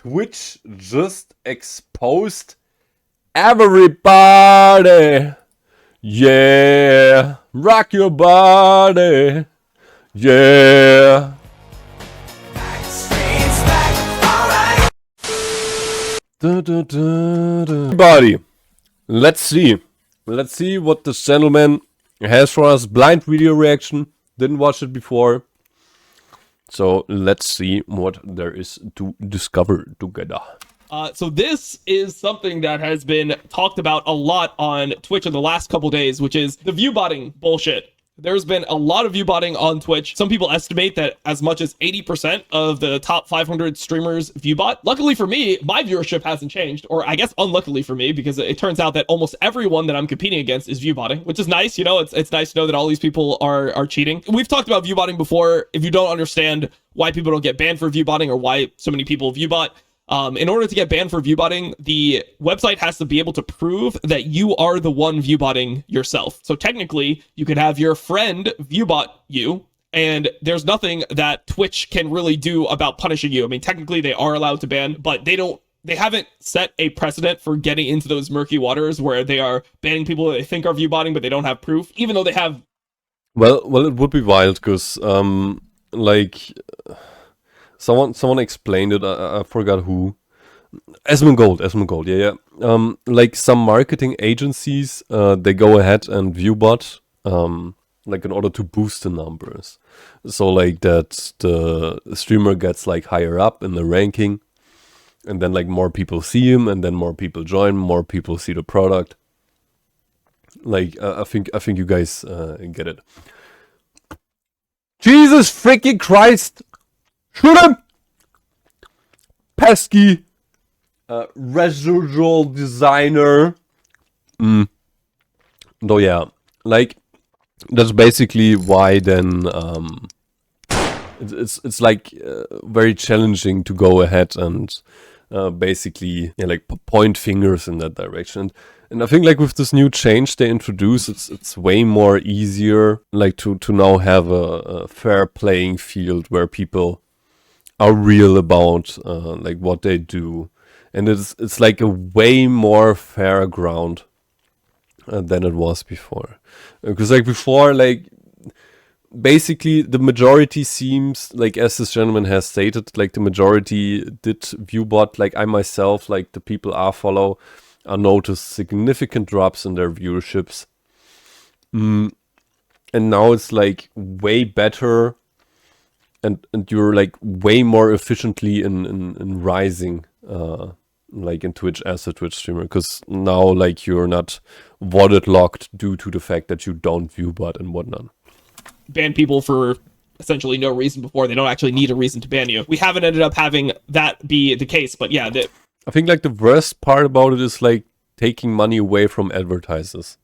Twitch just exposed everybody. Yeah, rock your body. Yeah. Everybody, let's see what this gentleman has for us. Blind video reaction. Didn't watch it before. So let's see what there is to discover together. So this is something that has been talked about a lot on Twitch in the last couple days, which is the viewbotting bullshit. There's been a lot of viewbotting on Twitch. Some people estimate that as much as 80% of the top 500 streamers viewbot. Luckily for me, my viewership hasn't changed, or I guess unluckily for me, because it turns out that almost everyone that I'm competing against is viewbotting, which is nice. You know, it's nice to know that all these people are cheating. We've talked about viewbotting before. If you don't understand why people don't get banned for viewbotting or why so many people viewbot, in order to get banned for viewbotting, the website has to be able to prove that you are the one viewbotting yourself. So technically, you could have your friend viewbot you, and there's nothing that Twitch can really do about punishing you. I mean, technically they are allowed to ban, but they haven't set a precedent for getting into those murky waters where they are banning people that they think are viewbotting, but they don't have proof, even though they have. Well, it would be wild because, like, someone explained it. I forgot who. Asmongold, yeah. Like some marketing agencies, they go ahead and viewbot, like in order to boost the numbers. So like that the streamer gets like higher up in the ranking, and then like more people see him, and then more people join, more people see the product. Like I think you guys get it. Jesus freaking Christ! Shoot him! Pesky residual designer. Though yeah, like that's basically why then it's like very challenging to go ahead and basically like point fingers in that direction. And I think like with this new change they introduce, it's way more easier like to now have a fair playing field where people are real about like what they do, and it's like a way more fair ground than it was before. Because like before, like basically the majority seems like, as this gentleman has stated, like the majority did viewbot. Like I myself, like the people I follow, I noticed significant drops in their viewerships. And now it's like way better. And you're like way more efficiently in rising like in Twitch as a Twitch streamer, because now like you're not wallet locked due to the fact that you don't viewbot and whatnot. Ban people for essentially no reason before. They don't actually need a reason to ban you. We haven't ended up having that be the case, but yeah. I think like the worst part about it is like taking money away from advertisers.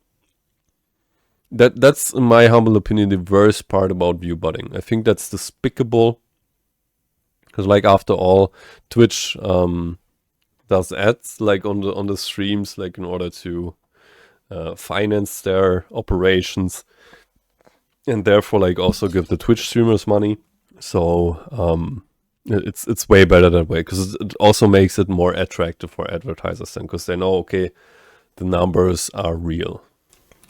That's, in my humble opinion, the worst part about viewbotting. I think that's despicable. Because, like, after all, Twitch does ads, like, on the streams, like, in order to finance their operations. And therefore, like, also give the Twitch streamers money. So, it's way better that way. Because it also makes it more attractive for advertisers then. Because they know, okay, the numbers are real.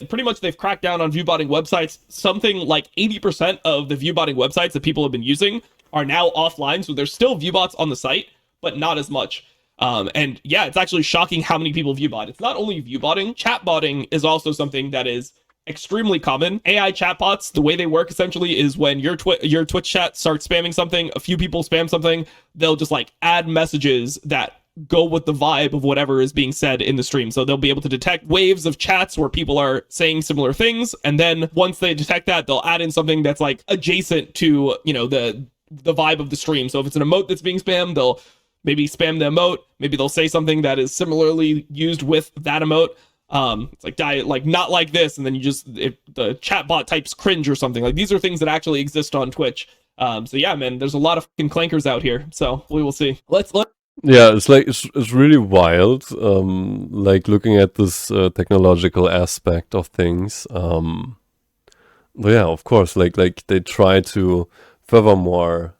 Pretty much they've cracked down on viewbotting websites. Something like 80% of the viewbotting websites that people have been using are now offline. So there's still viewbots on the site, but not as much. And yeah, it's actually shocking how many people viewbot. It's not only viewbotting, chatbotting is also something that is extremely common. AI chatbots, the way they work essentially is when your Twitch chat starts spamming something, a few people spam something, they'll just like add messages that go with the vibe of whatever is being said in the stream. So they'll be able to detect waves of chats where people are saying similar things, and then once they detect that, they'll add in something that's like adjacent to, you know, the vibe of the stream. So if it's an emote that's being spammed, they'll maybe spam the emote, maybe they'll say something that is similarly used with that emote. It's like not like this, and then the chatbot types cringe or something. Like, these are things that actually exist on Twitch. So yeah, man, there's a lot of fucking clankers out here. So we will see. Let's Yeah, it's like it's really wild, like looking at this technological aspect of things. But yeah, of course, like they try to furthermore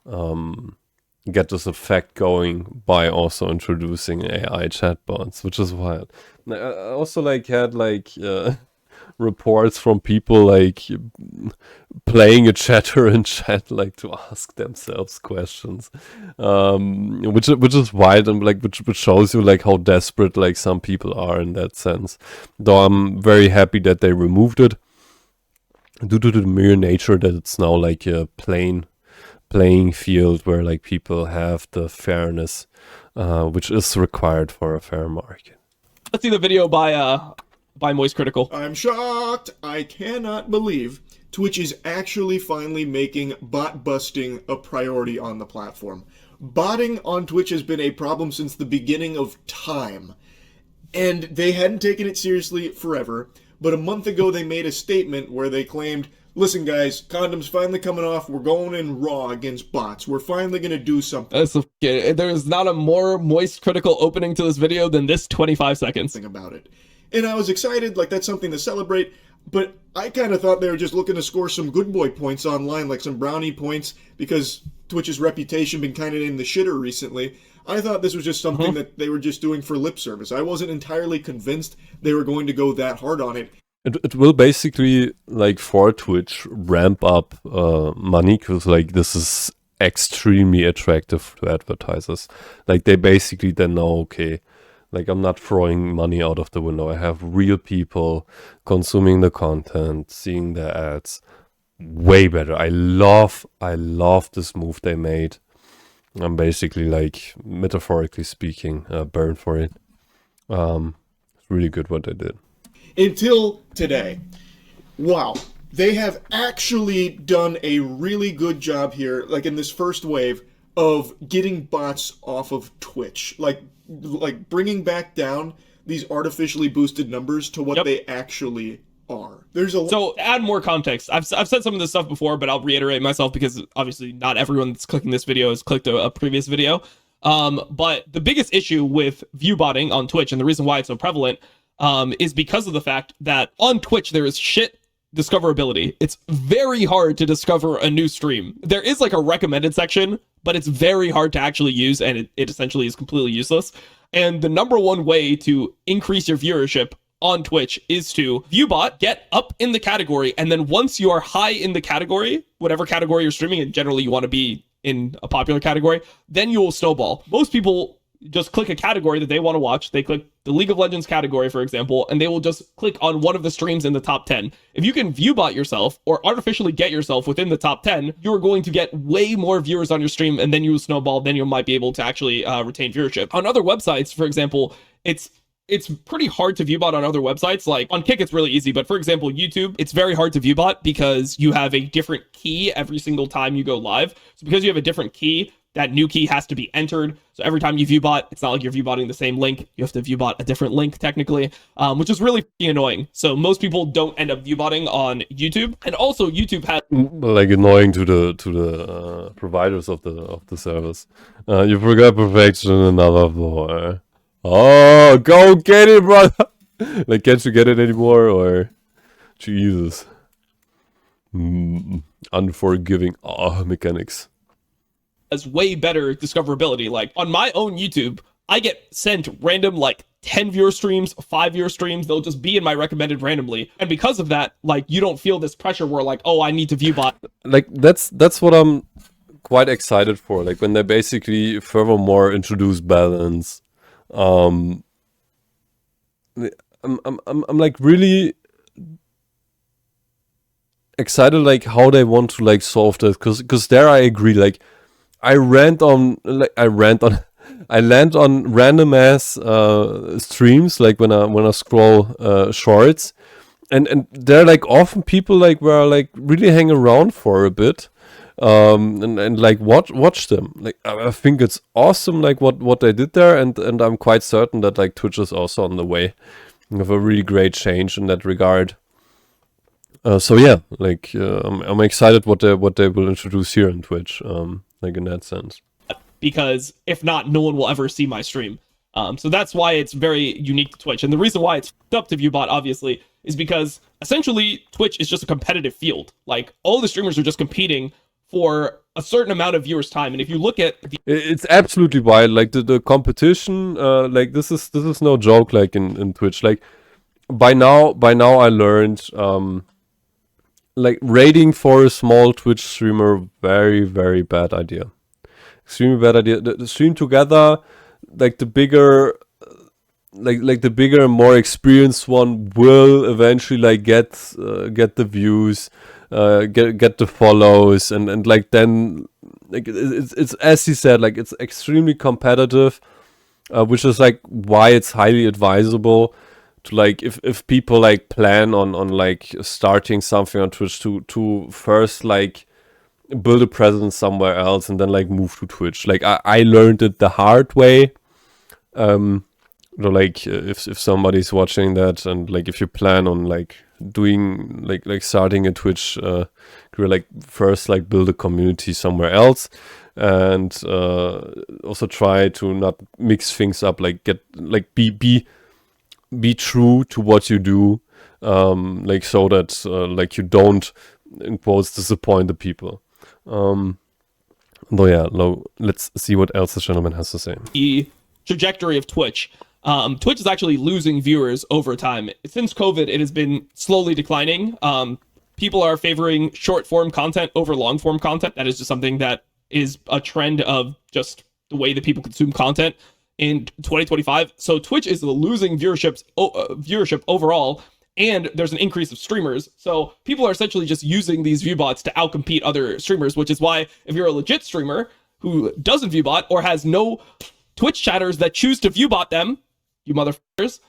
get this effect going by also introducing AI chatbots, which is wild. I also like had like reports from people like playing a chatter in chat like to ask themselves questions, which is wild, and like which shows you like how desperate like some people are in that sense. Though I'm very happy that they removed it due to the mere nature that it's now like a playing field where like people have the fairness which is required for a fair market. Let's see the video by Moist Critical. I'm shocked. I cannot believe Twitch is actually finally making bot busting a priority on the platform. Botting on Twitch has been a problem since the beginning of time, and they hadn't taken it seriously forever. But a month ago they made a statement where they claimed, listen guys, condoms finally coming off, we're going in raw against bots, we're finally gonna do something. There's not a more Moist Critical opening to this video than this 25 seconds. About it. And I was excited, like that's something to celebrate, but I kind of thought they were just looking to score some good boy points online, like some brownie points, because Twitch's reputation been kind of in the shitter recently. I thought this was just something that they were just doing for lip service. I wasn't entirely convinced they were going to go that hard on it. It will basically, like, for Twitch, ramp up money, because, like, this is extremely attractive to advertisers. Like, they basically then know, okay, like, I'm not throwing money out of the window. I have real people consuming the content, seeing the ads. Way better. I love this move they made. I'm basically, like, metaphorically speaking, burned for it. It's really good what they did. Until today. Wow. They have actually done a really good job here, like in this first wave, of getting bots off of Twitch. Like bringing back down these artificially boosted numbers to what they actually are. So add more context. I've said some of this stuff before, but I'll reiterate myself because obviously not everyone that's clicking this video has clicked a previous video. But the biggest issue with viewbotting on Twitch, and the reason why it's so prevalent, is because of the fact that on Twitch there is shit discoverability. It's very hard to discover a new stream. There is like a recommended section, but it's very hard to actually use, and it essentially is completely useless. And the number one way to increase your viewership on Twitch is to viewbot, get up in the category, and then once you are high in the category, whatever category you're streaming, and generally you want to be in a popular category, then you will snowball. Most people just click a category that they want to watch. They click the League of Legends category, for example, and they will just click on one of the streams in the top 10. If you can viewbot yourself or artificially get yourself within the top 10, you're going to get way more viewers on your stream, and then you will snowball. Then you might be able to actually retain viewership. On other websites, for example, it's pretty hard to viewbot on other websites. Like on Kick, it's really easy, but for example, YouTube, it's very hard to viewbot because you have a different key every single time you go live. So because you have a different key, that new key has to be entered. So every time you viewbot, it's not like you're viewbotting the same link. You have to viewbot a different link technically, which is really annoying. So most people don't end up viewbotting on YouTube. And also YouTube has like annoying to the providers of the service. You forgot perfection another floor. Oh, go get it, brother! Like, can't you get it anymore, or Jesus? Unforgiving mechanics. As way better discoverability. Like on my own YouTube, I get sent random like 10 viewer streams, 5 viewer streams. They'll just be in my recommended randomly, and because of that, like you don't feel this pressure where like, oh, I need to viewbot. Like that's what I'm quite excited for. Like when they basically furthermore introduce balance. I'm like really excited like how they want to like solve this, because there I agree. Like I land on random ass streams like when I scroll shorts, and there are like often people like where I like really hang around for a bit. And like watch them. Like I think it's awesome like what they did there, and I'm quite certain that like Twitch is also on the way of a really great change in that regard. So yeah, like I'm excited what they will introduce here in Twitch, like in that sense. Because if not, no one will ever see my stream. So that's why it's very unique to Twitch, and the reason why it's up to viewbot obviously is because essentially Twitch is just a competitive field. Like all the streamers are just competing for a certain amount of viewers' time. And if you look at It's absolutely wild. Like the competition, like this is no joke. Like in Twitch, like by now I learned, like rating for a small Twitch streamer, very very bad idea. Extremely bad idea. The stream together, like the bigger. Like the bigger and more experienced one will eventually like get the views, get the follows, and like then like it's as he said, like it's extremely competitive, which is like why it's highly advisable to like if people like plan on like starting something on Twitch to first like build a presence somewhere else and then like move to Twitch. Like I learned it the hard way. Like if somebody's watching that, and like if you plan on like doing like starting a Twitch career, like first like build a community somewhere else, and also try to not mix things up, like get like be true to what you do, like so that like you don't in quotes disappoint the people. Though yeah, let's see what else this gentleman has to say. the trajectory of Twitch. Twitch is actually losing viewers over time. Since COVID, it has been slowly declining. People are favoring short form content over long form content. That is just something that is a trend of just the way that people consume content in 2025. So Twitch is losing viewership overall, and there's an increase of streamers. So people are essentially just using these viewbots to outcompete other streamers, which is why if you're a legit streamer who doesn't viewbot or has no Twitch chatters that choose to viewbot them, you motherfuckers,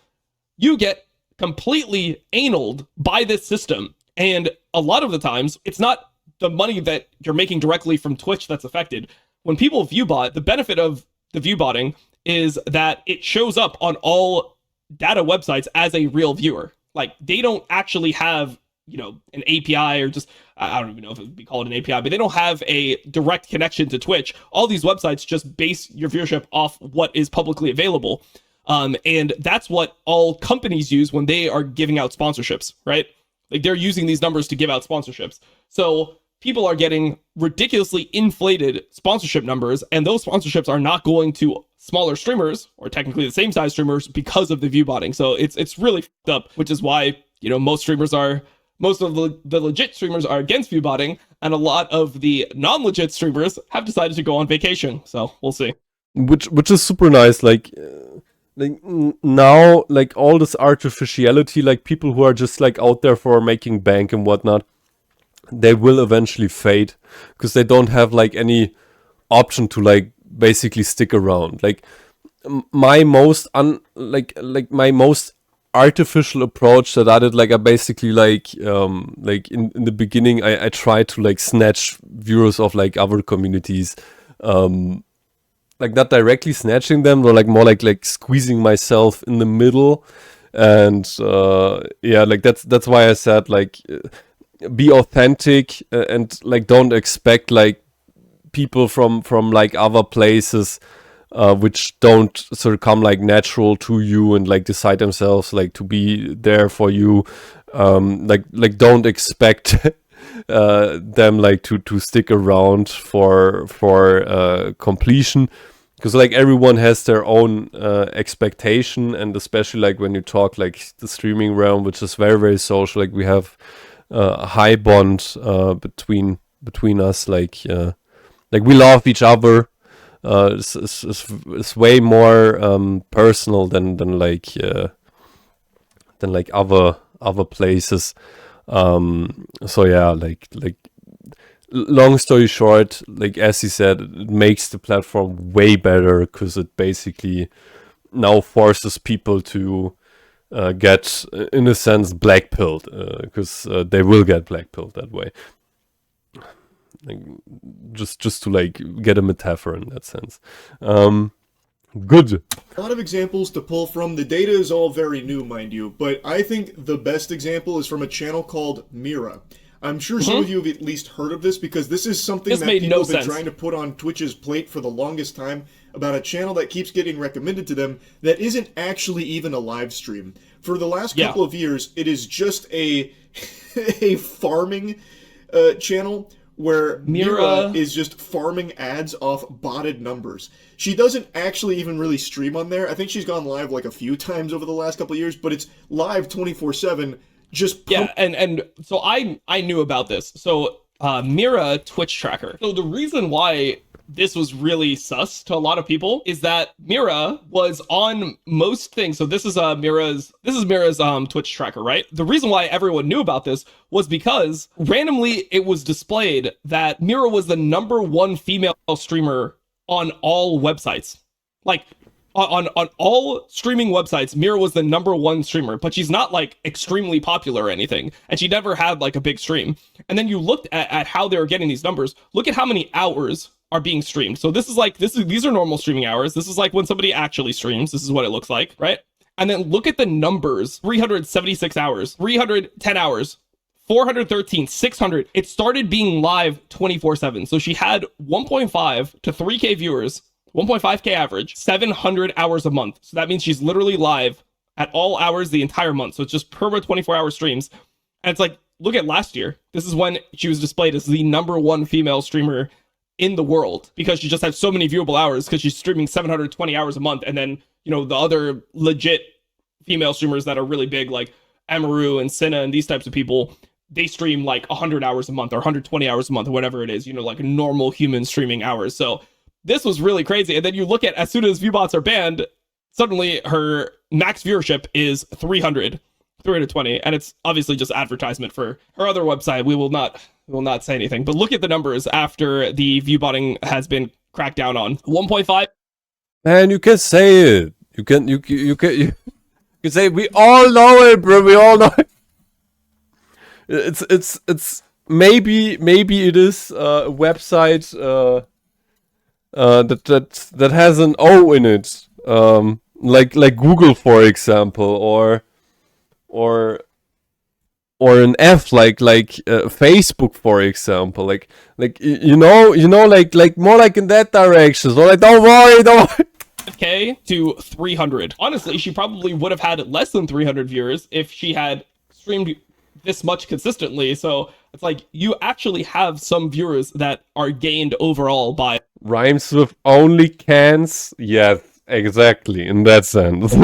you get completely analed by this system. And a lot of the times, it's not the money that you're making directly from Twitch that's affected. When people viewbot, the benefit of the viewbotting is that it shows up on all data websites as a real viewer. Like, they don't actually have, you know, an API or just, I don't even know if it would be called an API, but they don't have a direct connection to Twitch. All these websites just base your viewership off what is publicly available. And that's what all companies use when they are giving out sponsorships, right? Like, they're using these numbers to give out sponsorships. So people are getting ridiculously inflated sponsorship numbers, and those sponsorships are not going to smaller streamers, or technically the same size streamers, because of the viewbotting. So it's really fucked up, which is why, you know, most of the legit streamers are against viewbotting, and a lot of the non-legit streamers have decided to go on vacation. So we'll see. Which is super nice. Like now, like all this artificiality, like people who are just like out there for making bank and whatnot, they will eventually fade because they don't have like any option to like basically stick around. Like my most my most artificial approach that I did, like I basically like in the beginning I tried to like snatch viewers of like other communities, like not directly snatching them, or like more like squeezing myself in the middle. And yeah, like that's why I said like be authentic, and like don't expect like people from like other places which don't sort of come like natural to you and like decide themselves like to be there for you. Like don't expect them like to stick around for completion, because like everyone has their own expectation, and especially like when you talk like the streaming realm, which is very very social, like we have a high bond between us, like we love each other. It's way more personal than other places. So yeah, like long story short, like as he said, it makes the platform way better because it basically now forces people to get, in a sense, blackpilled, because they will get blackpilled that way. Like, just to like get a metaphor in that sense. Good. A lot of examples to pull from. The data is all very new, mind you, but I think the best example is from a channel called Mira. I'm sure some of you have at least heard of this, because this is something that people have been trying to put on Twitch's plate for the longest time, about a channel that keeps getting recommended to them that isn't actually even a live stream. For the last couple of years, it is just a farming channel where Mira Mira is just farming ads off botted numbers. She doesn't actually even really stream on there. I think she's gone live like a few times over the last couple of years, but it's live 24/7. Just yeah, and so I knew about this. So Mira Twitch tracker. So the reason why this was really sus to a lot of people is that Mira was on most things. So this is Mira's Twitch tracker, right? The reason why everyone knew about this was because randomly it was displayed that Mira was the #1 female streamer on all websites. Like on all streaming websites, Mira was the #1 streamer, but she's not like extremely popular or anything, and she never had like a big stream. And then you looked at how they were getting these numbers. Look at how many hours are being streamed. So these are normal streaming hours. This is like when somebody actually streams. This is what it looks like, right? And then look at the numbers: 376 hours, 310 hours, 413, 600. It started being live 24/7. So she had 1.5 to 3K viewers, 1.5K average, 700 hours a month. So that means she's literally live at all hours the entire month. So it's just per 24-hour streams. And it's like, look at last year. This is when she was displayed as the #1 female streamer in the world, because she just had so many viewable hours, because she's streaming 720 hours a month. And then, you know, the other legit female streamers that are really big, like Amaru and Cinna and these types of people, they stream like 100 hours a month or 120 hours a month or whatever it is, you know, like normal human streaming hours. So this was really crazy. And then you look at, as soon as Viewbots are banned, suddenly her max viewership is 320, and it's obviously just advertisement for her other website. We will not say anything, but look at the numbers after the Viewbotting has been cracked down on. 1.5. Man, you can say it. You can say it. We all know it, bro. We all know it. It's maybe it is a website that has an O in it, like Google, for example, or an F, like Facebook, for example, like you know, like more like in that direction. So like, don't worry. K to 300. Honestly, she probably would have had less than 300 viewers if she had streamed this much consistently. So it's like, you actually have some viewers that are gained overall by rhymes with only cans. Yes, exactly, in that sense.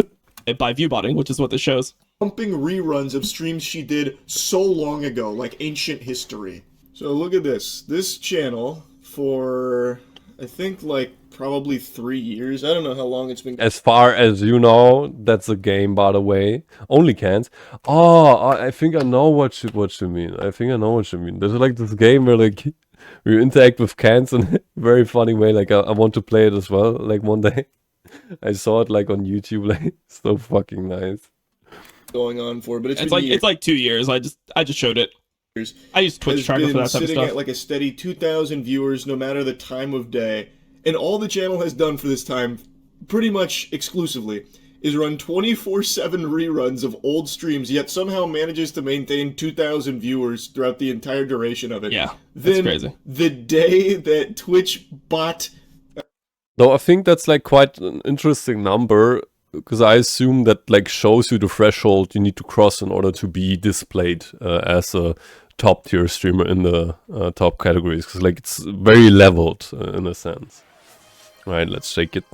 by Viewbotting, which is what this shows. Pumping reruns of streams she did so long ago, like ancient history. So look at this. This channel, for I think like probably 3 years. I don't know how long it's been. As far as you know, that's a game, by the way. Only cans. Oh, I think I know what you mean. There's like this game where like you interact with cans in a very funny way. Like I want to play it as well. Like one day, I saw it like on YouTube. Like so fucking nice. Going on for, but it's like 2 years. I just showed it. I use Twitch tracker for that type of sitting stuff. at like a steady 2,000 viewers, no matter the time of day. And all the channel has done for this time, pretty much exclusively, is run 24/7 reruns of old streams, yet somehow manages to maintain 2,000 viewers throughout the entire duration of it. Yeah, that's crazy. The day that Twitch bought... Though I think that's like quite an interesting number, because I assume that like shows you the threshold you need to cross in order to be displayed as a top tier streamer in the top categories, because like it's very leveled in a sense. Right, let's check it.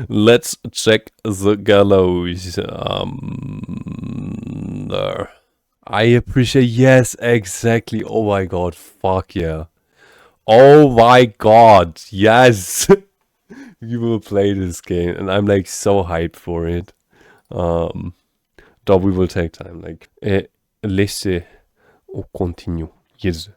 Let's check the gallows. There. I appreciate, yes, exactly. Oh my god, fuck yeah. Oh my god, yes. We will play this game, and I'm like so hyped for it. Though we will take time. Like, laissez ou continue. Yes.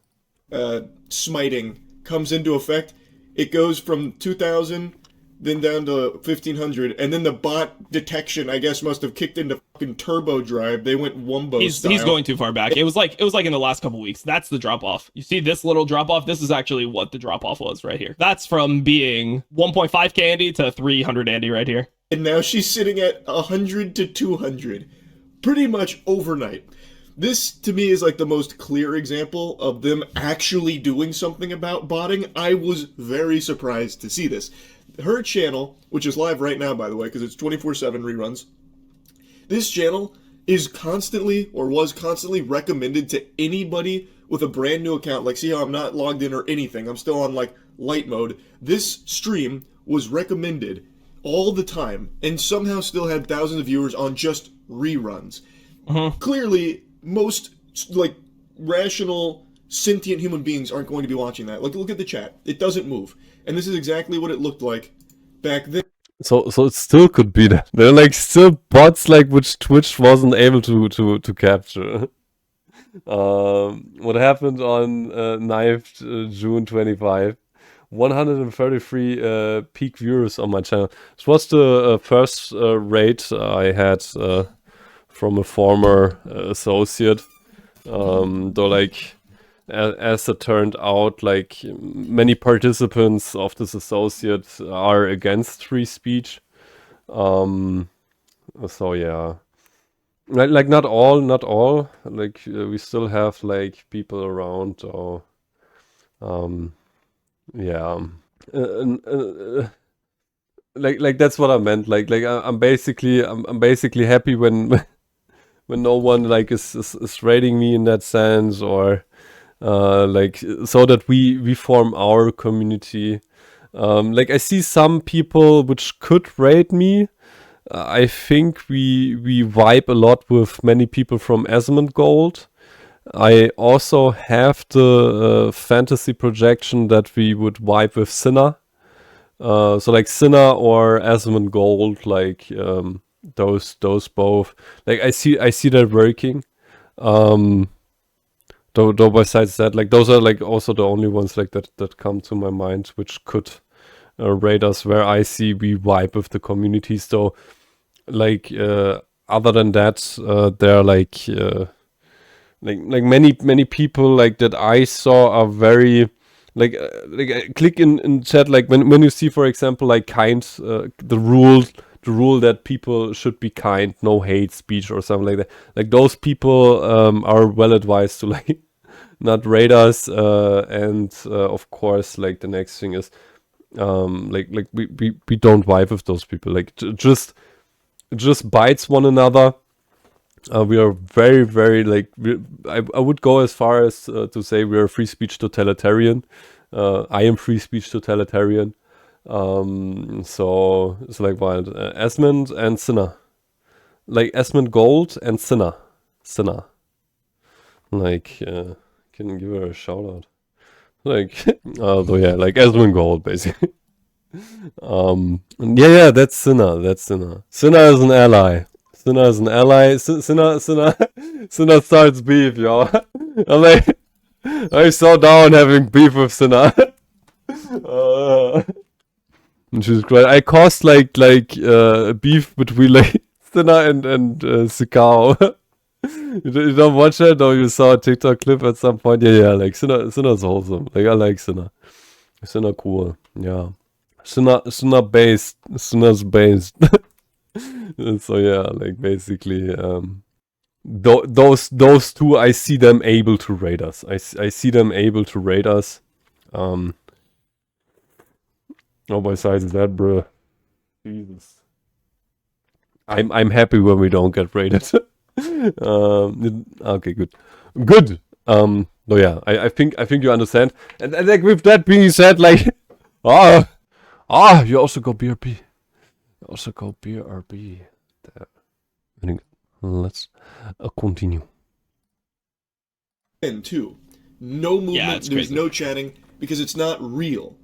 Smiting comes into effect. It goes from 2,000, then down to 1,500, and then the bot detection, I guess, must have kicked into fucking turbo drive. They went Wumbo style. He's going too far back. It was like in the last couple weeks. That's the drop off. You see this little drop off? This is actually what the drop off was right here. That's from being 1.5K Andy to 300 Andy right here. And now she's sitting at 100 to 200, pretty much overnight. This, to me, is like the most clear example of them actually doing something about botting. I was very surprised to see this. Her channel, which is live right now, by the way, because it's 24/7 reruns, this channel is constantly, or was constantly, recommended to anybody with a brand new account, like see how I'm not logged in or anything, I'm still on like light mode, this stream was recommended all the time and somehow still had thousands of viewers on just reruns. Clearly, most like rational, sentient human beings aren't going to be watching that. Look at the chat. It doesn't move. And this is exactly what it looked like back then. So it still could be that. They're like still bots like which Twitch wasn't able to capture. What happened on 9th June 25? 133 peak viewers on my channel. This was the first raid I had from a former associate. Though like as it turned out, like many participants of this associate are against free speech. So yeah. Like not all. Like we still have like people around. Or, yeah. Like that's what I meant. Like I'm basically happy when when no one like is rating me in that sense, or like so that we form our community. Like I see some people which could rate me. I think we vibe a lot with many people from Asmongold. I also have the fantasy projection that we would vibe with Sinner. So like Sinner or Asmongold, like those both. Like I see that working. Though besides that, like those are like also the only ones like that come to my mind, which could rate us, where I see we vibe with the community. So like other than that, there are like many people like that I saw are very like click in chat, like when you see, for example, like kind, the rule that people should be kind, no hate speech or something like that. Like those people are well advised to like not rate us, and of course, like the next thing is like we don't vibe with those people. Like just bites one another. We are very like I would go as far as to say we are free speech totalitarian. I am free speech totalitarian. So it's like wild. Asmond and Sinner, like Asmongold and Sinner. Like can give her a shout out. Like although yeah, like Asmongold basically. Yeah, that's Sinner. Sinner is an ally. Sinner starts beef, yo. I'm like, I'm so down having beef with Sinner. Jesus Christ, I caused like beef between like Sinner and Sikao. You don't watch that, or you saw a TikTok clip at some point? Yeah, like Sinner's wholesome. Like I like Sinner. Sinner cool. Yeah. Sinner's based. So yeah, like basically, those two, I see them able to rate us. I see them able to rate us. Oh, besides that, bro, Jesus, I'm happy when we don't get rated. Okay, good. No, yeah, I think you understand. And like with that being said, like, you also go BRB. Let's continue. And two, no movement, there's crazy. no chatting, because it's not real.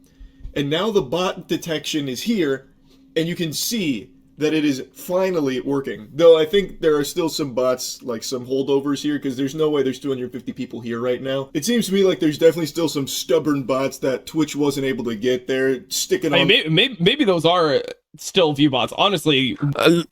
And now the bot detection is here, and you can see that it is finally working. Though I think there are still some bots, like some holdovers here, because there's no way there's 250 people here right now. It seems to me like there's definitely still some stubborn bots that Twitch wasn't able to get there, sticking on... Maybe those are still Viewbots. Honestly,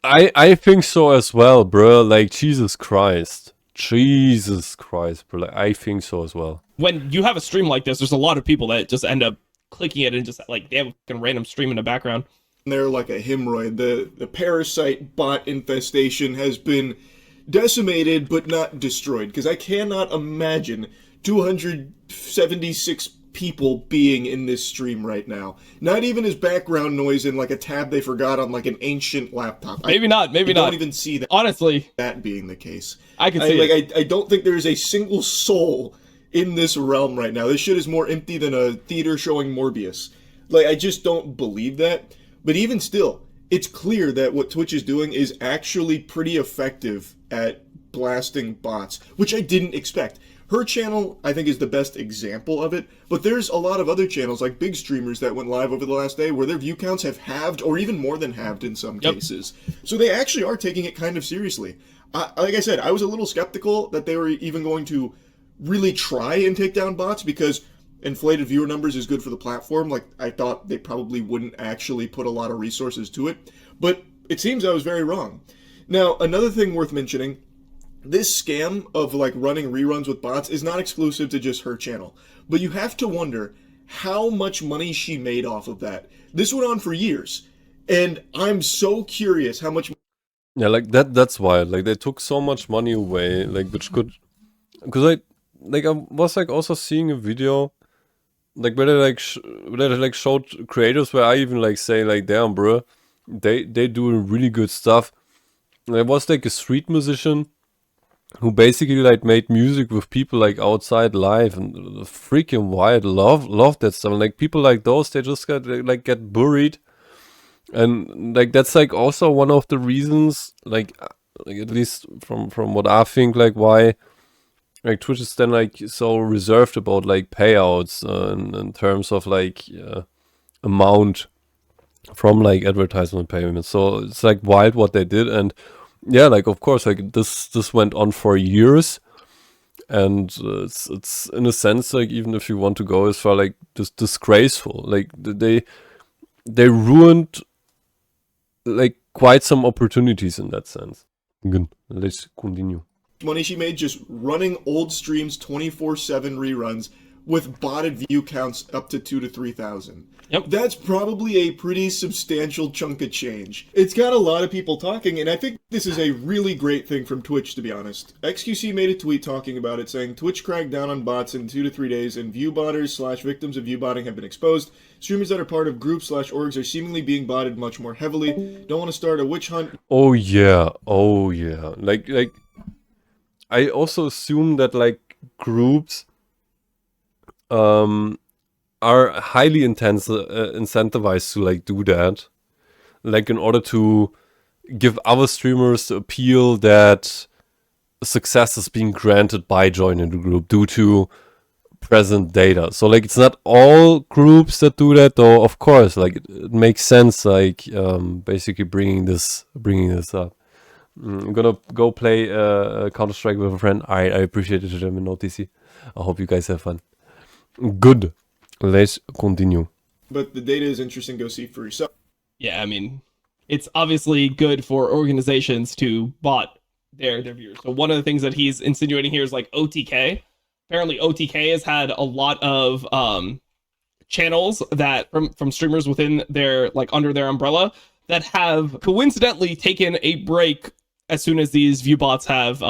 I think so as well, bro. Like Jesus Christ, bro. Like, I think so as well. when you have a stream like this, there's a lot of people that just end up clicking it and just like they have a fucking random stream in the background. They're like a hemorrhoid. The parasite bot infestation has been decimated but not destroyed, because I cannot imagine 276 people being in this stream right now. Not even as background noise in like a tab they forgot on like an ancient laptop. Maybe not. I don't even see that. Honestly, that being the case. I can see it. I don't think there is a single soul in this realm right now. This shit is more empty than a theater showing Morbius. Like, I just don't believe that. But even still, it's clear that what Twitch is doing is actually pretty effective at blasting bots, which I didn't expect. Her channel, I think, is the best example of it, but there's a lot of other channels, like big streamers that went live over the last day, where their view counts have halved, or even more than halved in some cases. So they actually are taking it kind of seriously. Like I said, I was a little skeptical that they were even going to really try and take down bots, because inflated viewer numbers is good for the platform. Like, I thought they probably wouldn't actually put a lot of resources to it, but it seems I was very wrong. Now, another thing worth mentioning, this scam of like running reruns with bots is not exclusive to just her channel, but you have to wonder how much money she made off of that. This went on for years, and I'm so curious how much. Yeah, like that's wild. Like, they took so much money away, like, which could, because I was like also seeing a video like where they showed creators where I even like say like, damn bro, they doing really good stuff. There was like a street musician who basically like made music with people like outside live, and freaking wild. Love that stuff. And like people like those, they just get buried, and like that's like also one of the reasons, like at least from what I think, like why like Twitch is then like so reserved about like payouts in terms of like amount from like advertisement payments. So it's like wild what they did. And yeah, like of course, like this went on for years, and it's in a sense like, even if you want to go as far, like just disgraceful. Like they ruined like quite some opportunities in that sense. Good. Let's continue. Money she made just running old streams 24/7 reruns with botted view counts up to 2,000 to 3,000. Yep. That's probably a pretty substantial chunk of change. It's got a lot of people talking, and I think this is a really great thing from Twitch, to be honest. XQC made a tweet talking about it, saying Twitch cracked down on bots in 2 to 3 days, and viewbotters / victims of viewbotting have been exposed. Streamers that are part of groups / orgs are seemingly being botted much more heavily. Don't want to start a witch hunt. Oh yeah. Like I also assume that like groups are highly incentivized to like do that, like in order to give other streamers the appeal that success is being granted by joining the group due to present data. So like it's not all groups that do that, though. Of course, like it makes sense, like basically bringing this up. I'm gonna go play Counter-Strike with a friend. I appreciate it, in OTC. I hope you guys have fun. Good. Let's continue. But the data is interesting. Go see for yourself. Yeah, I mean, it's obviously good for organizations to bot their viewers. So one of the things that he's insinuating here is like OTK. Apparently OTK has had a lot of channels that from streamers within their, like, under their umbrella, that have coincidentally taken a break as soon as these view bots have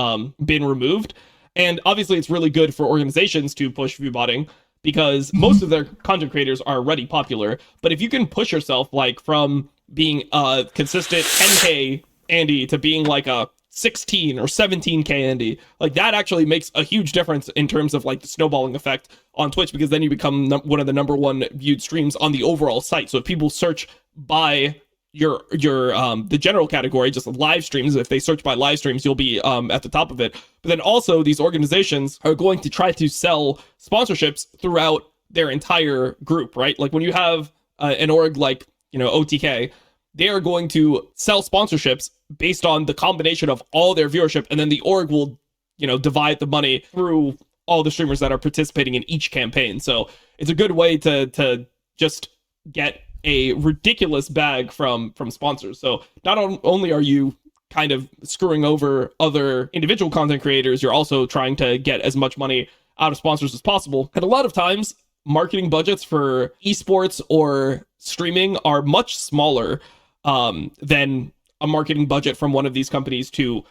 been removed. And obviously it's really good for organizations to push viewbotting, because most of their content creators are already popular. But if you can push yourself like from being a consistent 10k Andy to being like a 16 or 17k Andy, like that actually makes a huge difference in terms of like the snowballing effect on Twitch, because then you become one of the #1 viewed streams on the overall site. So if people search by your the general category, just live streams, if they search by live streams, you'll be at the top of it. But then also these organizations are going to try to sell sponsorships throughout their entire group, right? Like when you have an org like, you know, OTK, they are going to sell sponsorships based on the combination of all their viewership, and then the org will, you know, divide the money through all the streamers that are participating in each campaign. So it's a good way to just get a ridiculous bag from sponsors. So not only are you kind of screwing over other individual content creators, you're also trying to get as much money out of sponsors as possible. And a lot of times marketing budgets for esports or streaming are much smaller than a marketing budget from one of these companies to,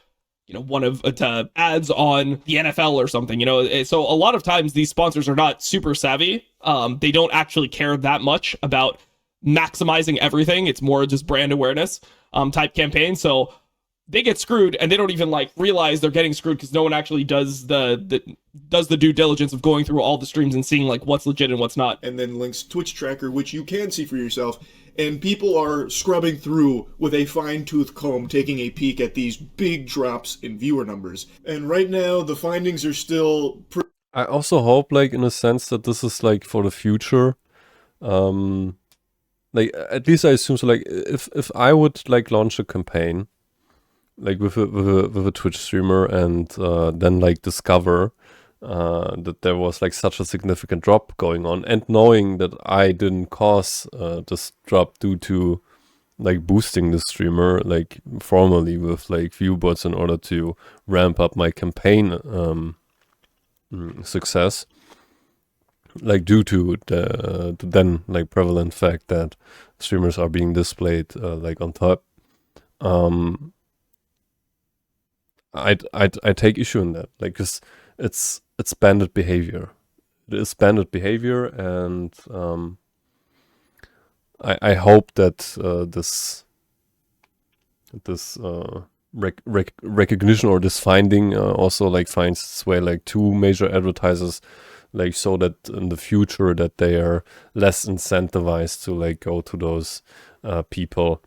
you know, one of to ads on the NFL or something, you know. So a lot of times these sponsors are not super savvy. They don't actually care that much about maximizing everything. It's more just brand awareness type campaign. So they get screwed and they don't even like realize they're getting screwed because no one actually does the due diligence of going through all the streams and seeing like what's legit and what's not. And then links Twitch tracker, which you can see for yourself. And people are scrubbing through with a fine-tooth comb, taking a peek at these big drops in viewer numbers. And right now, the findings are still... I also hope, like, in a sense that this is, like, for the future. Like, at least I assume so, like, if I would, like, launch a campaign, like, with a Twitch streamer and then, like, discover that there was, like, such a significant drop going on, and knowing that I didn't cause this drop due to, like, boosting the streamer, like, formally with, like, Viewbots in order to ramp up my campaign success, like, due to the then, like, prevalent fact that streamers are being displayed, like, on top. I take issue in that, like, 'cause it's bandit behavior. It is bandit behavior, and I hope that this recognition or this finding also, like, finds its way, like, to major advertisers, like, so that in the future that they are less incentivized to, like, go to those people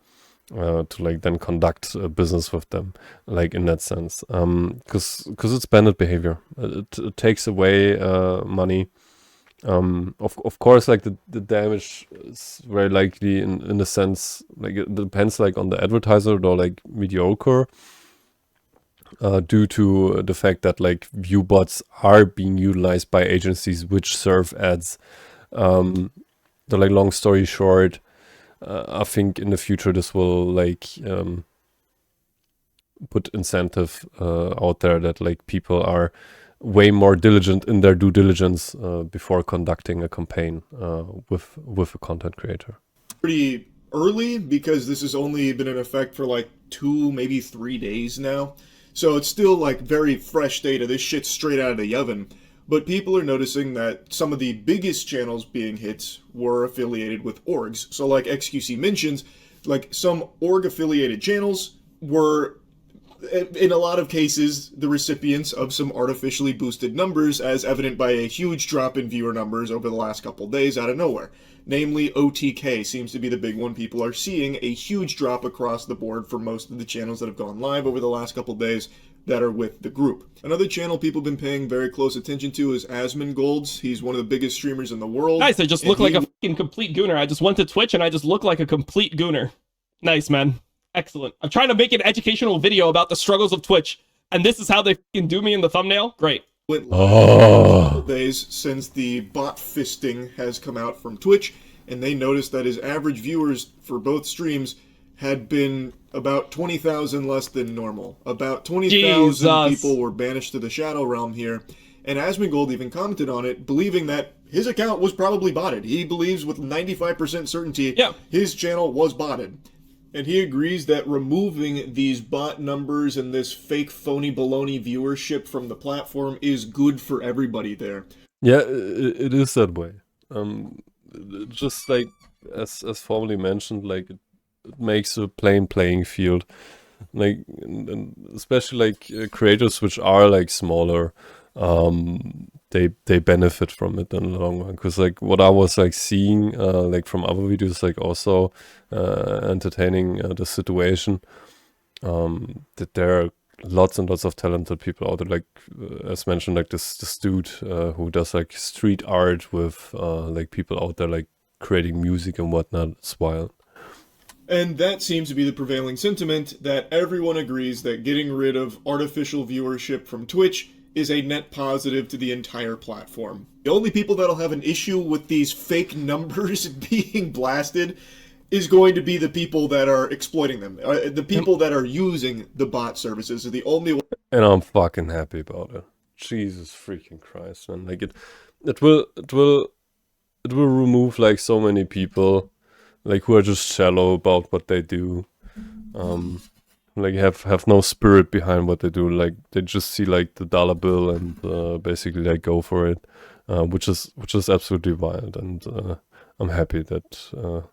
to, like, then conduct business with them, like, in that sense, because it's bandit behavior. It takes away money. Of course, like, the damage is very likely in the sense, like, it depends, like, on the advertiser, or, like, mediocre, due to the fact that, like, Viewbots are being utilized by agencies which serve ads. The, like, long story short, I think in the future this will, like, put incentive out there that, like, people are way more diligent in their due diligence before conducting a campaign with a content creator. Pretty early, because this has only been in effect for like 2, maybe 3 days now. So it's still, like, very fresh data. This shit's straight out of the oven. But people are noticing that some of the biggest channels being hit were affiliated with orgs. So, like XQC mentions, like, some org-affiliated channels were, in a lot of cases, the recipients of some artificially boosted numbers, as evident by a huge drop in viewer numbers over the last couple days out of nowhere. Namely, OTK seems to be the big one. People are seeing a huge drop across the board for most of the channels that have gone live over the last couple days that are with the group. Another channel people have been paying very close attention to is Asmongold. He's one of the biggest streamers in the world. Nice, I just look like a fucking complete gooner. I just went to Twitch and I just look like a complete gooner. Nice, man. Excellent. I'm trying to make an educational video about the struggles of Twitch, and this is how they fucking do me in the thumbnail? Great. Went live days since the bot fisting has come out from Twitch, and they noticed that his average viewers for both streams had been about 20,000 less than normal. About 20,000 people were banished to the Shadow Realm here, and Asmongold even commented on it, believing that his account was probably botted. He believes with 95% certainty his channel was botted. And he agrees that removing these bot numbers and this fake phony baloney viewership from the platform is good for everybody there. Yeah, it is that way. Just like as formerly mentioned, like, it makes a plain playing field. Like, and especially, like, creators which are, like, smaller, they benefit from it in the long run, because, like, what I was, like, seeing like from other videos, like, also entertaining the situation, that there are lots and lots of talented people out there, like, as mentioned, like this dude who does, like, street art with like, people out there, like, creating music and whatnot. It's wild. And that seems to be the prevailing sentiment, that everyone agrees that getting rid of artificial viewership from Twitch is a net positive to the entire platform. The only people that'll have an issue with these fake numbers being blasted is going to be the people that are exploiting them. The people that are using the bot services are the only one. And I'm fucking happy about it. Jesus freaking Christ, man. Like, it will remove, like, so many people, like, who are just shallow about what they do. Like, have no spirit behind what they do. Like, they just see, like, the dollar bill and basically, like, go for it, which is absolutely wild. And I'm happy that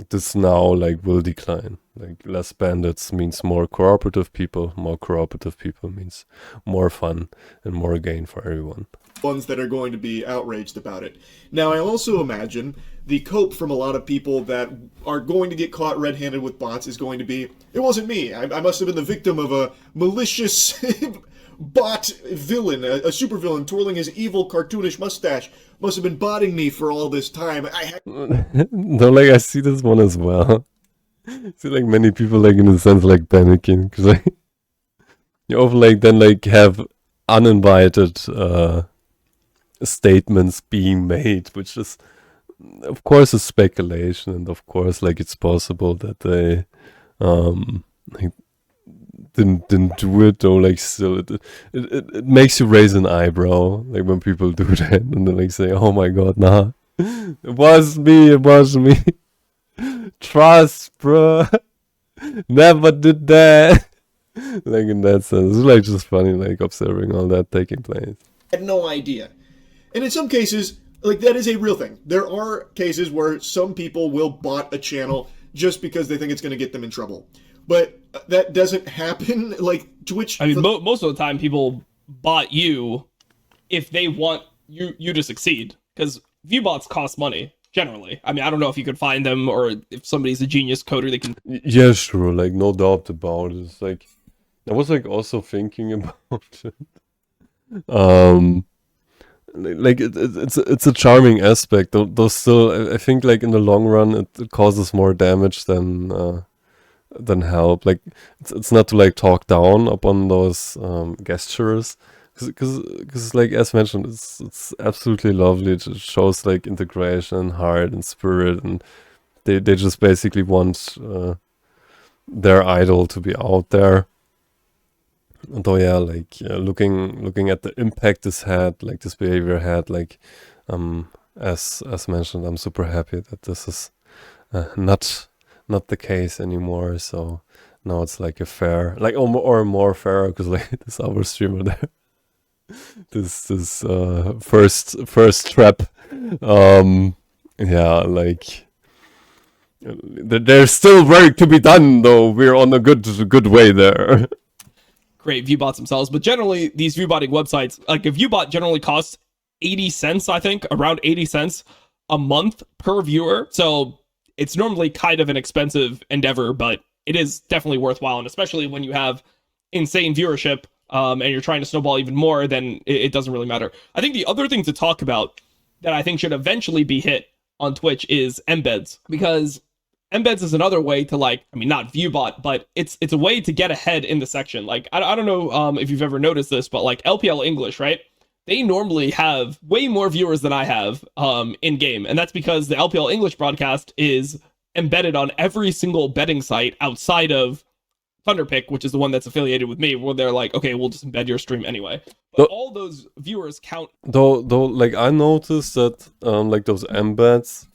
this now like will decline. Like less bandits means more cooperative people. More cooperative people means more fun and more gain for everyone. Ones that are going to be outraged about it. Now, I also imagine the cope from a lot of people that are going to get caught red-handed with bots is going to be, it wasn't me. I must have been the victim of a malicious bot villain, a supervillain twirling his evil cartoonish mustache. Must have been botting me for all this time. No, like I see this one as well. I see like many people like in a sense like panicking because like you often like then like have uninvited statements being made, which is of course a speculation, and of course like it's possible that they like didn't do it, or like still it makes you raise an eyebrow like when people do that and then like say, oh my god, nah, it was me, trust bro, never did that. Like in that sense, it's like just funny like observing all that taking place. I had no idea. And in some cases, like, that is a real thing. There are cases where some people will bot a channel just because they think it's going to get them in trouble. But that doesn't happen. Like, Twitch... I mean, most of the time, people bot you if they want you to succeed. Because viewbots cost money, generally. I mean, I don't know if you could find them, or if somebody's a genius coder, they can... Yeah, sure, like, no doubt about it. It's like... I was, like, also thinking about it. Like it's a charming aspect, though still I think like in the long run it causes more damage than help. Like it's not to like talk down upon those gestures, because like as mentioned, it's absolutely lovely. It shows like integration and heart and spirit, and they just basically want their idol to be out there. Though yeah, like looking at the impact this had, like this behavior had, like as mentioned, I'm super happy that this is not the case anymore. So now it's like a fair, like or more fair, because like this other streamer there, this first trap, yeah, like there's still work to be done, though we're on a good way there. Great viewbots themselves, but generally these viewbotting websites, like a viewbot generally costs 80 cents, I think, around 80 cents a month per viewer. So it's normally kind of an expensive endeavor, but it is definitely worthwhile. And especially when you have insane viewership and you're trying to snowball even more, then it doesn't really matter. I think the other thing to talk about that I think should eventually be hit on Twitch is embeds, because embeds is another way to, like, I mean, not viewbot, but it's a way to get ahead in the section. Like, I don't know if you've ever noticed this, but like LPL English, right? They normally have way more viewers than I have in game, and that's because the LPL English broadcast is embedded on every single betting site outside of Thunderpick, which is the one that's affiliated with me, where they're like, okay, we'll just embed your stream anyway. But all those viewers count. Though, like I noticed that like those embeds,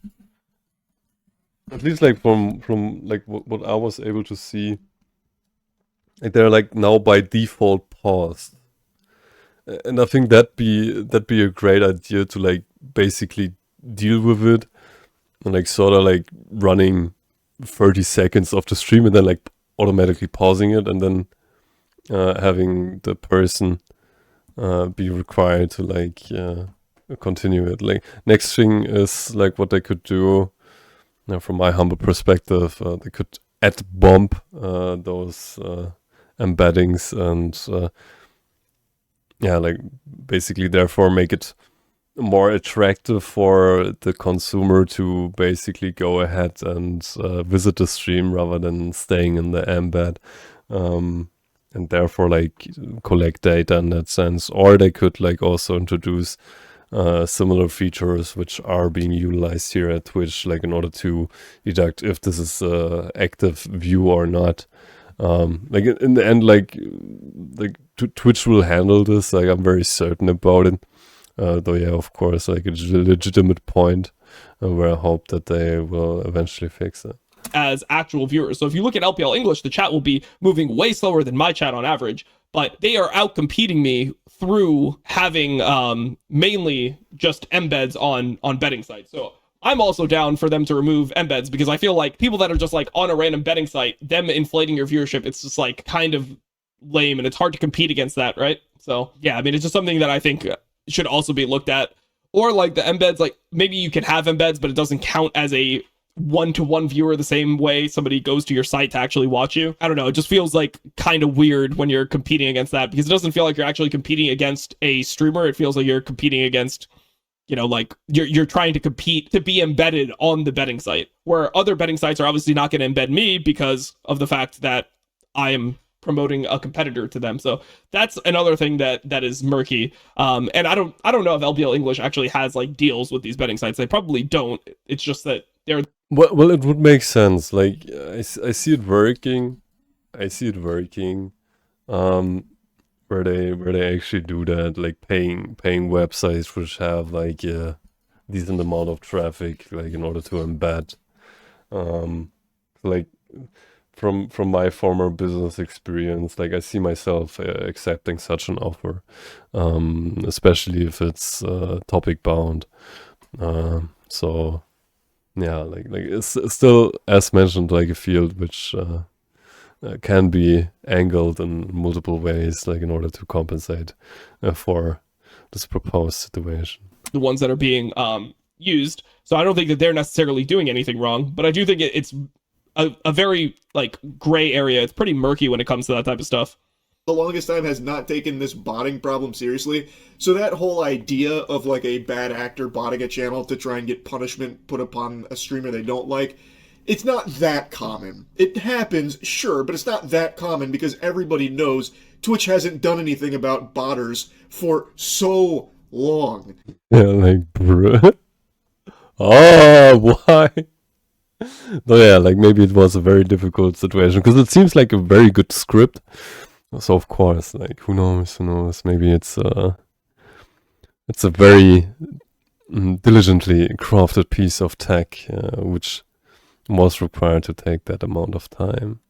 at least like from like what I was able to see, like they're like now by default paused, and I think that'd be a great idea to like basically deal with it, and like sort of like running 30 seconds of the stream and then like automatically pausing it, and then having the person be required to like continue it. Like next thing is like what they could do. Now, from my humble perspective, they could add bump those embeddings and yeah, like basically therefore make it more attractive for the consumer to basically go ahead and visit the stream rather than staying in the embed, and therefore like collect data in that sense. Or they could like also introduce similar features which are being utilized here at Twitch, like in order to deduct if this is active view or not. Like in the end, like Twitch will handle this. Like I'm very certain about it. Though yeah, of course, like it's a legitimate point where I hope that they will eventually fix it. As actual viewers. So if you look at LPL English, the chat will be moving way slower than my chat on average, but they are out competing me through having mainly just embeds on betting sites. So I'm also down for them to remove embeds, because I feel like people that are just like on a random betting site, them inflating your viewership, it's just like kind of lame, and it's hard to compete against that, right? So yeah, I mean, it's just something that I think should also be looked at. Or like the embeds, like maybe you can have embeds, but it doesn't count as a one-to-one viewer the same way somebody goes to your site to actually watch you. I don't know, it just feels like kind of weird when you're competing against that, because it doesn't feel like you're actually competing against a streamer. It feels like you're competing against, you know, like you're trying to compete to be embedded on the betting site, where other betting sites are obviously not going to embed me because of the fact that I am promoting a competitor to them. So that's another thing that is murky. And I don't know if LBL English actually has like deals with these betting sites. They probably don't. It's just that they're Well, it would make sense. Like I see it working. I see it working. Where they actually do that, like paying websites which have like a decent amount of traffic, like in order to embed. Like from my former business experience, like I see myself accepting such an offer, especially if it's topic bound. So yeah, like it's still, as mentioned, like a field which can be angled in multiple ways, like in order to compensate for this proposed situation. the ones that are being used. So I don't think that they're necessarily doing anything wrong, but I do think it's a very like gray area. It's pretty murky when it comes to that type of stuff. The longest time has not taken this botting problem seriously. So that whole idea of like a bad actor botting a channel to try and get punishment put upon a streamer they don't like, it's not that common. It happens, sure, but it's not that common because everybody knows Twitch hasn't done anything about botters for so long. Yeah, like, bruh. Oh, why? No, yeah, like maybe it was a very difficult situation because it seems like a very good script. So of course, like who knows? Maybe it's a very diligently crafted piece of tech, which was required to take that amount of time.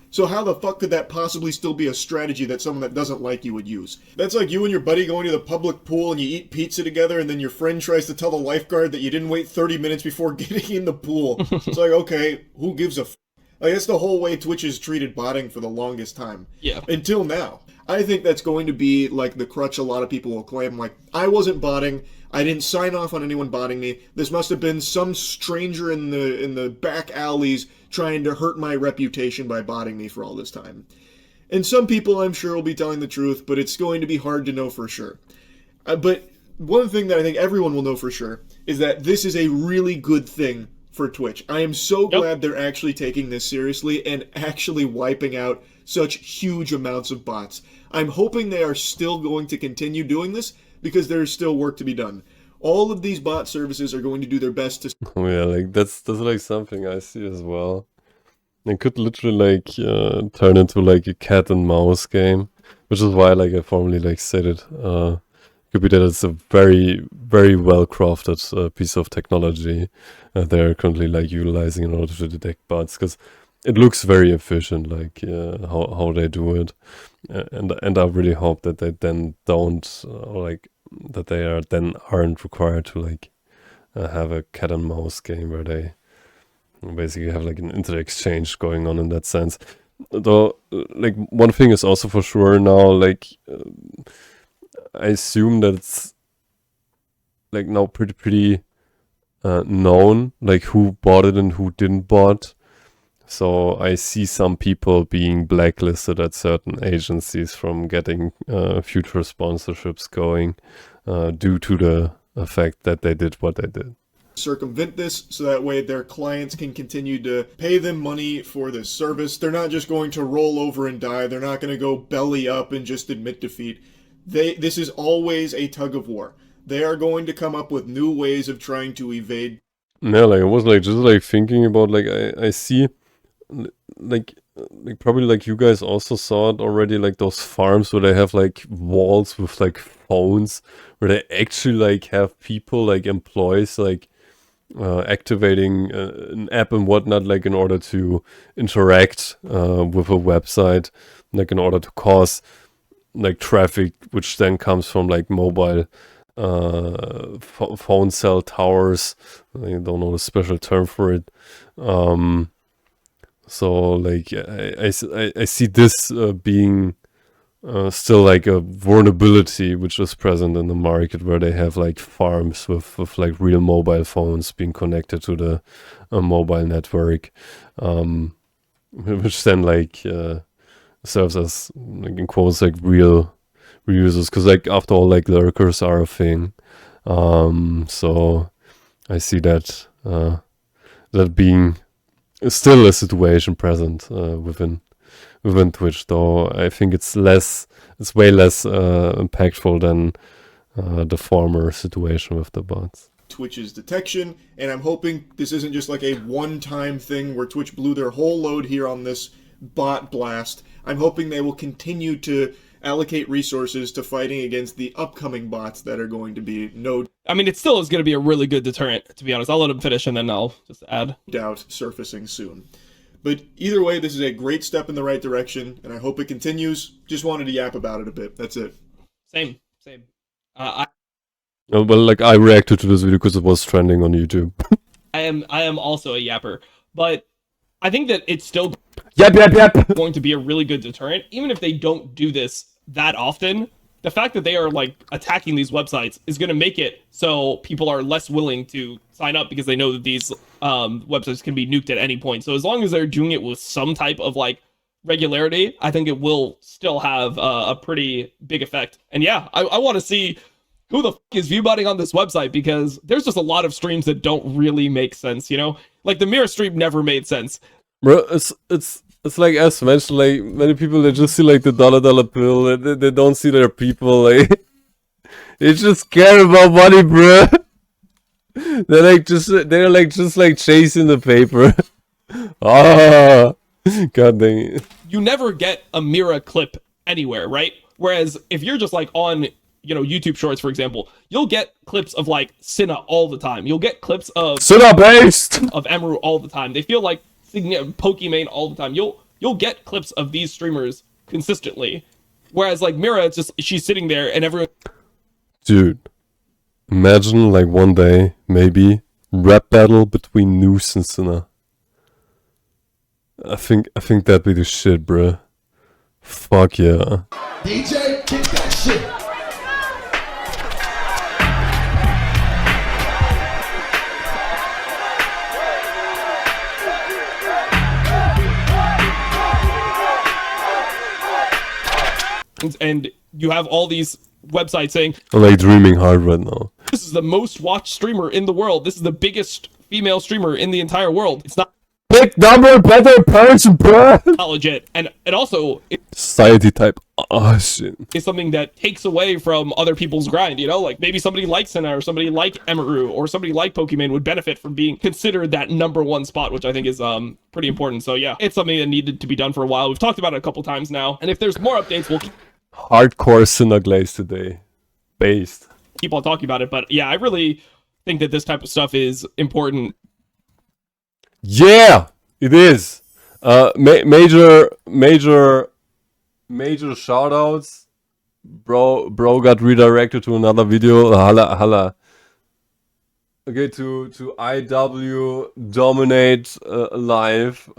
So how the fuck could that possibly still be a strategy that someone that doesn't like you would use? That's like you and your buddy going to the public pool and you eat pizza together and then your friend tries to tell the lifeguard that you didn't wait 30 minutes before getting in the pool. It's like, okay, who gives a f***? Like, that's the whole way Twitch has treated botting for the longest time. Yeah. Until now. I think that's going to be like the crutch a lot of people will claim, like, I wasn't botting, I didn't sign off on anyone botting me, this must have been some stranger in the back alleys trying to hurt my reputation by botting me for all this time. And some people, I'm sure, will be telling the truth, but it's going to be hard to know for sure. But one thing that I think everyone will know for sure is that this is a really good thing for Twitch. I am so glad they're actually taking this seriously and actually wiping out such huge amounts of bots. I'm hoping they are still going to continue doing this because there's still work to be done. All of these bot services are going to do their best to... Oh yeah, like that's like something I see as well. It could literally like turn into like a cat and mouse game, which is why like I formally like said it. Could be that it's a very, very well crafted piece of technology they're currently like utilizing in order to detect bots, because it looks very efficient, like how they do it, and I really hope that they then don't or like that they aren't required to like have a cat and mouse game where they basically have like an internet exchange going on in that sense. Though, like one thing is also for sure now, like I assume that it's like now pretty known, like who bought it and who didn't bought. So I see some people being blacklisted at certain agencies from getting future sponsorships going due to the fact that they did what they did. Circumvent this so that way their clients can continue to pay them money for this service. They're not just going to roll over and die. They're not going to go belly up and just admit defeat. This is always a tug of war. They are going to come up with new ways of trying to evade. Yeah, like I was like just like thinking about like I see like probably like you guys also saw it already, like those farms where they have like walls with like phones where they actually like have people like employees like activating an app and whatnot, like in order to interact with a website, like in order to cause like traffic which then comes from like mobile phone cell towers. I don't know the special term for it. So like I see this being still like a vulnerability which is present in the market, where they have like farms with like real mobile phones being connected to the mobile network, which then like serves as like in quotes like real users, because like after all like lurkers are a thing. So I see that that being still a situation present within Twitch, though I think it's way less impactful than the former situation with the bots. Twitch's detection, and I'm hoping this isn't just like a one-time thing where Twitch blew their whole load here on this bot blast. I'm hoping they will continue to allocate resources to fighting against the upcoming bots that are going to be no I mean, it still is going to be a really good deterrent, to be honest. I'll let him finish and then I'll just add. doubt surfacing soon. But either way, this is a great step in the right direction, and I hope it continues. Just wanted to yap about it a bit. That's it. Same. Well, like I reacted to this video because it was trending on YouTube. I am also a yapper, but I think that it's still Yep. going to be a really good deterrent, even if they don't do this that often. The fact that they are like attacking these websites is going to make it so people are less willing to sign up because they know that these websites can be nuked at any point. So as long as they're doing it with some type of like regularity, I think it will still have a pretty big effect. And yeah, I want to see who the f is viewbotting on this website, because there's just a lot of streams that don't really make sense, you know? Like the mirror stream never made sense. Bro, it's like as mentioned, like many people they just see like the dollar bill, they don't see their people, like they just care about money, bro. They're just chasing the paper. Ah, god dang it. You never get a Mira clip anywhere, right? Whereas if you're just like on, you know, YouTube Shorts, for example, you'll get clips of like Cinna all the time. You'll get clips of Cinna based of Emeru all the time. They feel like Pokimane all the time. You'll get clips of these streamers consistently. Whereas like Mira, it's just she's sitting there and everyone. Dude, imagine like one day maybe rap battle between Noozed and Cinna. I think that'd be the shit, bruh. Fuck yeah. DJ, kick that shit. And you have all these websites saying, I'm like dreaming hard right now. this is the most watched streamer in the world. This is the biggest female streamer in the entire world. It's not Big number, better person, bruh. legit. And it also Society type. Oh shit. is something that takes away from other people's grind, you know? Like maybe somebody like Senna or somebody like Emeru or somebody like Pokimane would benefit from being considered that #1 spot, which I think is pretty important. So yeah, it's something that needed to be done for a while. We've talked about it a couple times now. And if there's more updates, we'll Hardcore Cinna glaze today. Based. keep on talking about it. But yeah, I really think that this type of stuff is important. Yeah, it is. Major shout outs. Bro got redirected to another video. Hala. Okay, to IW Dominate live.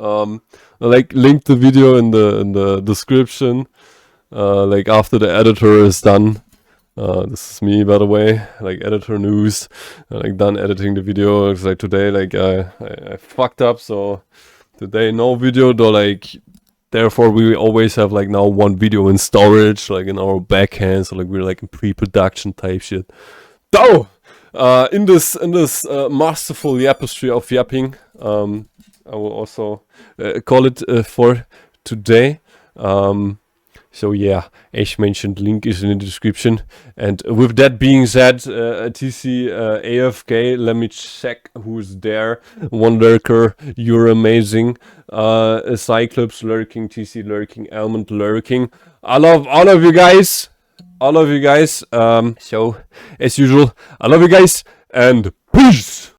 Like link the video in the description. Like after the editor is done. This is me, by the way, like editor Noozed, like done editing the video. It's like today, like I fucked up, so today no video, though, like therefore we always have like now one video in storage, like in our backhand, so like we're like in pre-production type shit. So in this masterful yapistry of yapping, I will also call it for today. So yeah, as mentioned, link is in the description. And with that being said, TC AFK, let me check who's there. One lurker, you're amazing. Cyclops lurking, TC lurking, Almond lurking. I love all of you guys. So as usual, I love you guys and peace.